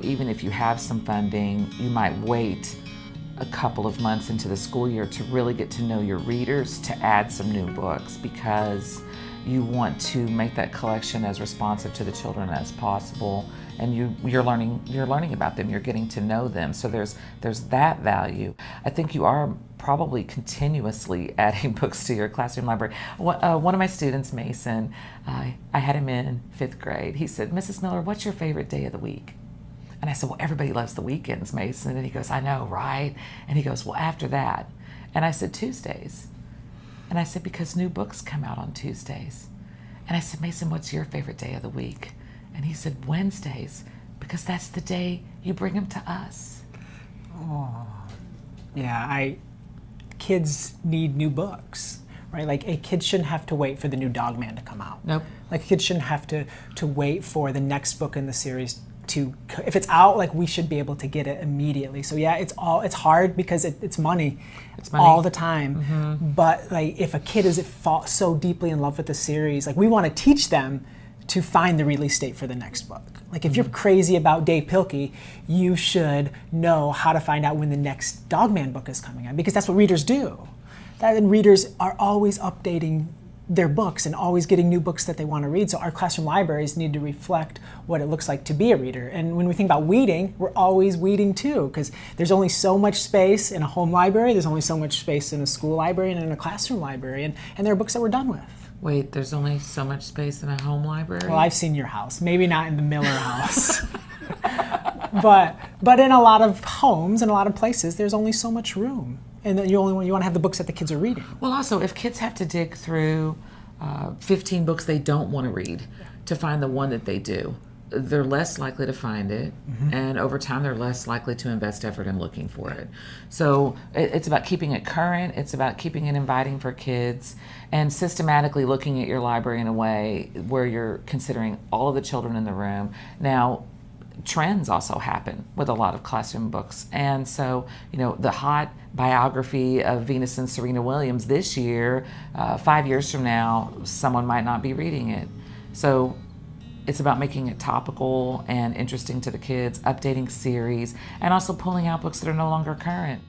Even if you have some funding, you might wait a couple of months into the school year to really get to know your readers to add some new books, because you want to make that collection as responsive to the children as possible, and you're learning about them, you're getting to know them. So there's that value. I think you are probably continuously adding books to your classroom library. One of my students, Mason, I had him in 5th grade. He said, "Mrs. Miller, what's your favorite day of the week?" And I said, "Well, everybody loves the weekends, Mason." And he goes, "I know, right?" And he goes, "Well, after that." And I said, "Tuesdays." And I said, "Because new books come out on Tuesdays." And I said, "Mason, what's your favorite day of the week?" And he said, "Wednesdays, because that's the day you bring them to us." Oh, yeah, kids need new books, right? Like, a kid shouldn't have to wait for the new Dog Man to come out. Nope. Like, a kid shouldn't have to wait for the next book in the series if it's out, like, we should be able to get it immediately. So yeah, it's hard because it's money. It's money all the time. Mm-hmm. But like, if a kid is so deeply in love with the series, like, we want to teach them to find the release date for the next book. Like, if you're crazy about Dave Pilkey, you should know how to find out when the next Dogman book is coming out, because that's what readers do. And readers are always updating their books and always getting new books that they want to read. So our classroom libraries need to reflect what it looks like to be a reader. And when we think about weeding, we're always weeding too, because there's only so much space in a home library, there's only so much space in a school library and in a classroom library, and there are books that we're done with. Wait, there's only so much space in a home library? Well, I've seen your house. Maybe not in the Miller house. but in a lot of homes and a lot of places, there's only so much room. And then you want to have the books that the kids are reading. Well, also, if kids have to dig through 15 books they don't want to read to find the one that they do, they're less likely to find it, and over time they're less likely to invest effort in looking for it. So it's about keeping it current, it's about keeping it inviting for kids, and systematically looking at your library in a way where you're considering all of the children in the room. Now, trends also happen with a lot of classroom books, and so the hot biography of Venus and Serena Williams this year, 5 years from now, someone might not be reading it. So it's about making it topical and interesting to the kids, updating series, and also pulling out books that are no longer current.